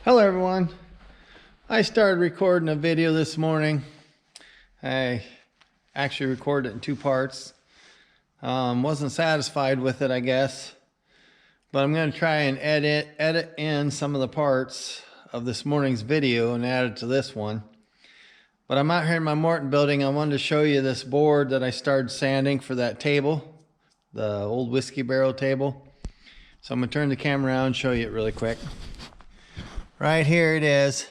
Hello everyone. I started recording a video this morning. I actually recorded it in two parts. Wasn't satisfied with it, I guess, but I'm going to try and edit in some of the parts of this morning's video and add it to this one. But I'm out here in my Morton building. I wanted to show you this board that I started sanding for that table, the old whiskey barrel table. So I'm going to turn the camera around and show you it really quick. Right here it is.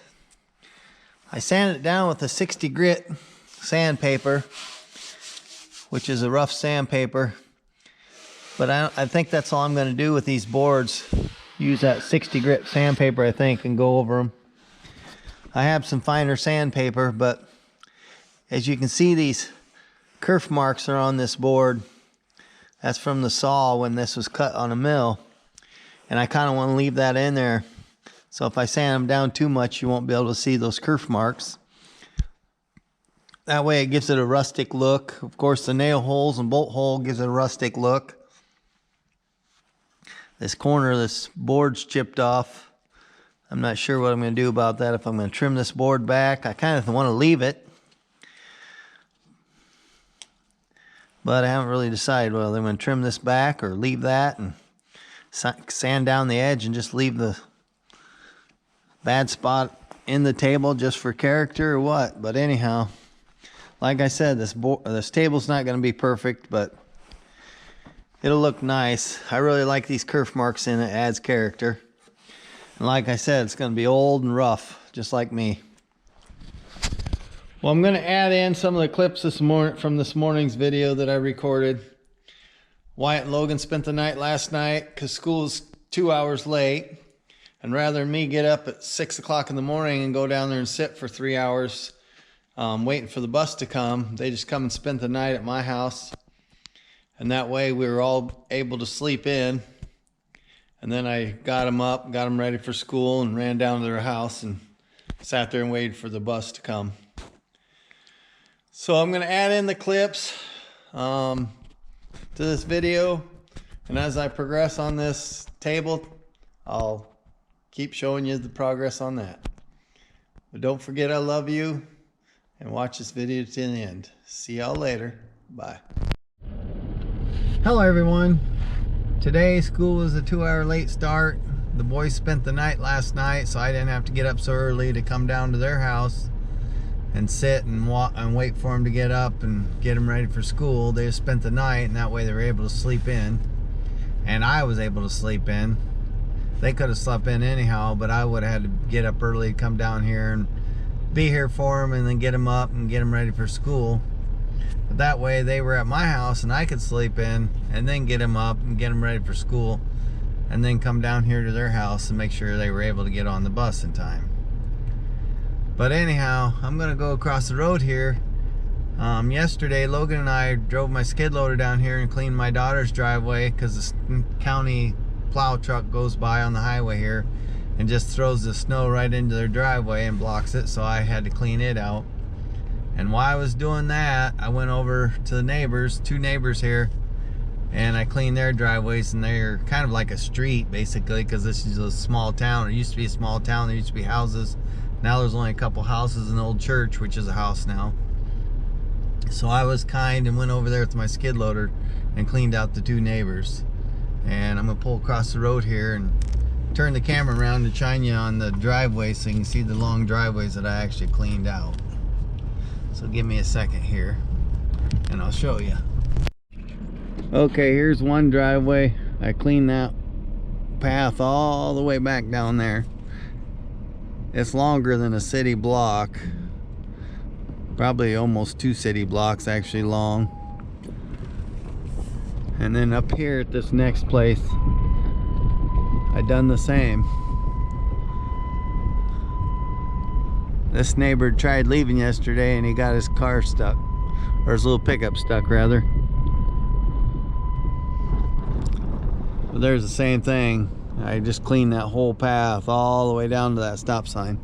I sanded it down with a 60 grit sandpaper, which is a rough sandpaper. But I think that's all I'm going to do with these boards. Use that 60 grit sandpaper, I think, and go over them. I have some finer sandpaper, but as you can see, these kerf marks are on this board. That's from the saw when this was cut on a mill. And I kind of want to leave that in there. So if I sand them down too much, you won't be able to see those kerf marks. That way it gives it a rustic look. Of course, the nail holes and bolt hole gives it a rustic look. This corner of this board's chipped off. I'm not sure what I'm going to do about that, if I'm going to trim this board back. I kind of want to leave it, but I haven't really decided whether I'm going to trim this back or leave that and sand down the edge and just leave the bad spot in the table just for character or what. But anyhow, like I said, this table's not going to be perfect, but it'll look nice. I really like these kerf marks in it. It adds character. And like I said, it's going to be old and rough, just like me. Well, I'm going to add in some of the clips from this morning's video that I recorded. Wyatt and Logan spent the night last night because school is 2 hours late. And rather than me get up at 6 o'clock in the morning and go down there and sit for 3 hours waiting for the bus to come, they just come and spend the night at my house. And that way we were all able to sleep in. And then I got them up, got them ready for school, and ran down to their house and sat there and waited for the bus to come. So I'm going to add in the clips to this video. And as I progress on this table, I'll keep showing you the progress on that. But don't forget I love you, and watch this video to the end. See y'all later. Bye. Hello everyone. Today school was a 2 hour late start. The boys spent the night last night, so I didn't have to get up so early to come down to their house and sit and wait for them to get up and get them ready for school. They just spent the night, and that way they were able to sleep in. And I was able to sleep in. They could have slept in anyhow, but I would have had to get up early to come down here and be here for them and then get them up and get them ready for school. But that way they were at my house and I could sleep in and then get them up and get them ready for school and then come down here to their house and make sure they were able to get on the bus in time. But anyhow, I'm going to go across the road here. Yesterday, Logan and I drove my skid loader down here and cleaned my daughter's driveway because the county plow truck goes by on the highway here and just throws the snow right into their driveway and blocks it, so I had to clean it out. And while I was doing that, I went over to the neighbors, two neighbors here, and I cleaned their driveways, and they're kind of like a street basically, because this is a small town. It used to be a small town, there used to be houses. Now there's only a couple houses and an old church, which is a house now. So I was kind and went over there with my skid loader and cleaned out the two neighbors. And I'm gonna pull across the road here and turn the camera around to shine you on the driveway so you can see the long driveways that I actually cleaned out. So give me a second here and I'll show you. Okay, here's one driveway. I cleaned that path all the way back down there. It's longer than a city block. Probably almost 2 city blocks actually long. And then up here at this next place, I done the same. This neighbor tried leaving yesterday and he got his car stuck, or his little pickup stuck rather. But there's the same thing. I just cleaned that whole path all the way down to that stop sign.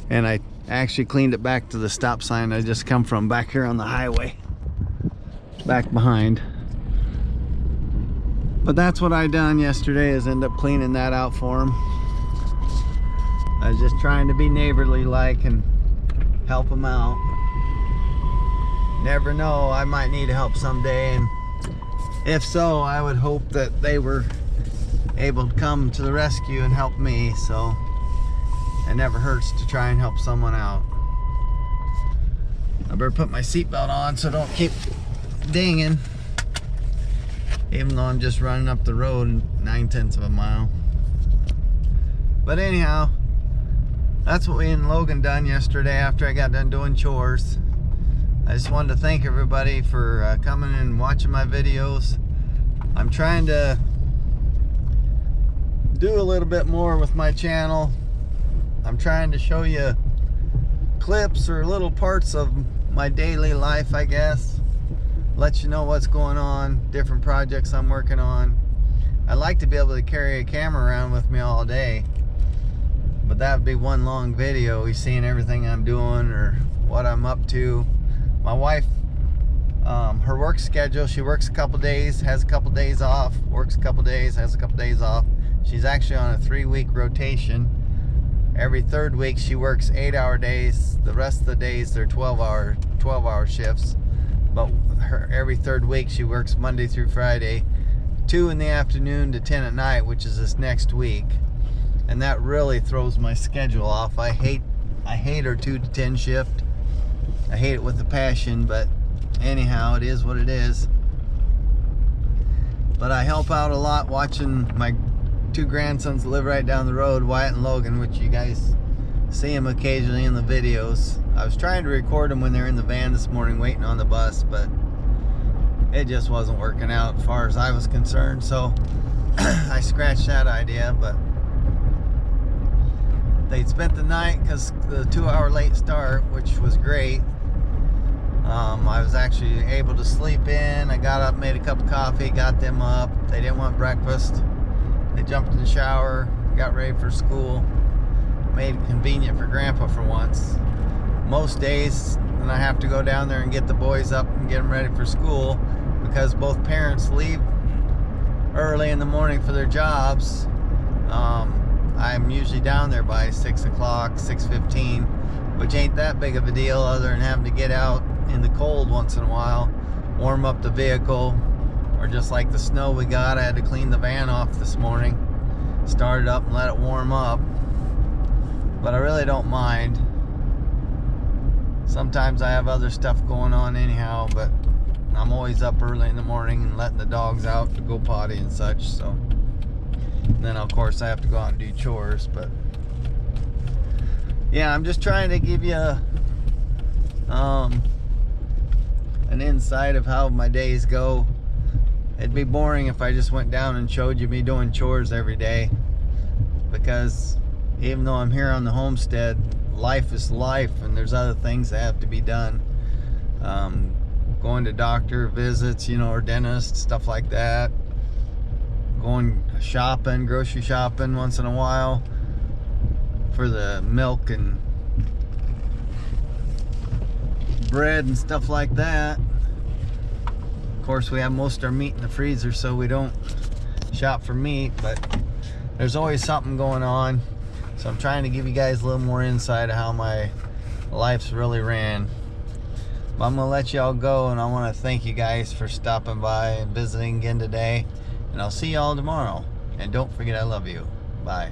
And I actually cleaned it back to the stop sign I just come from back here on the highway. Back behind. But that's what I done yesterday, is end up cleaning that out for him. I was just trying to be neighborly like and help them out. Never know, I might need help someday, and if so, I would hope that they were able to come to the rescue and help me. So it never hurts to try and help someone out. I better put my seatbelt on so I don't keep dinging, even though I'm just running up the road 9/10 of a mile. But anyhow, that's what we in Logan done yesterday after I got done doing chores. I just wanted to thank everybody for coming and watching my videos. I'm trying to do a little bit more with my channel. I'm trying to show you clips or little parts of my daily life, I guess. Let you know what's going on, different projects I'm working on. I like to be able to carry a camera around with me all day, but that would be one long video. You seeing everything I'm doing or what I'm up to. My wife, her work schedule, she works a couple days, has a couple days off, works a couple days, has a couple days off. She's actually on a 3-week rotation. Every third week she works 8-hour days. The rest of the days they're 12-hour shifts. But every third week she works Monday through Friday, 2 in the afternoon to 10 at night, which is this next week. And that really throws my schedule off. I hate her 2 to 10 shift. I hate it with a passion, but anyhow, it is what it is. But I help out a lot watching my 2 grandsons live right down the road, Wyatt and Logan, which you guys see them occasionally in the videos. I was trying to record them when they're in the van this morning waiting on the bus, but it just wasn't working out as far as I was concerned, so I scratched that idea. But they'd spent the night because the 2-hour late start, which was great. I was actually able to sleep in. I got up, made a cup of coffee, got them up. They didn't want breakfast. They jumped in the shower, got ready for school. Made it convenient for Grandpa for once. Most days, when I have to go down there and get the boys up and get them ready for school, because both parents leave early in the morning for their jobs, I'm usually down there by 6 o'clock, 6:15, which ain't that big of a deal other than having to get out in the cold once in a while, warm up the vehicle, or just like the snow we got, I had to clean the van off this morning, start it up and let it warm up. But I really don't mind. Sometimes I have other stuff going on anyhow, but I'm always up early in the morning and letting the dogs out to go potty and such. So and then of course I have to go out and do chores. But yeah, I'm just trying to give you an insight of how my days go. It'd be boring if I just went down and showed you me doing chores every day, because even though I'm here on the homestead, life is life and there's other things that have to be done. Going to doctor visits, you know, or dentist, stuff like that. Going shopping, grocery shopping once in a while for the milk and bread and stuff like that. Of course, we have most of our meat in the freezer, so we don't shop for meat, but there's always something going on. So I'm trying to give you guys a little more insight of how my life's really ran. But I'm gonna let y'all go, and I want to thank you guys for stopping by and visiting again today. And I'll see y'all tomorrow. And don't forget, I love you. Bye.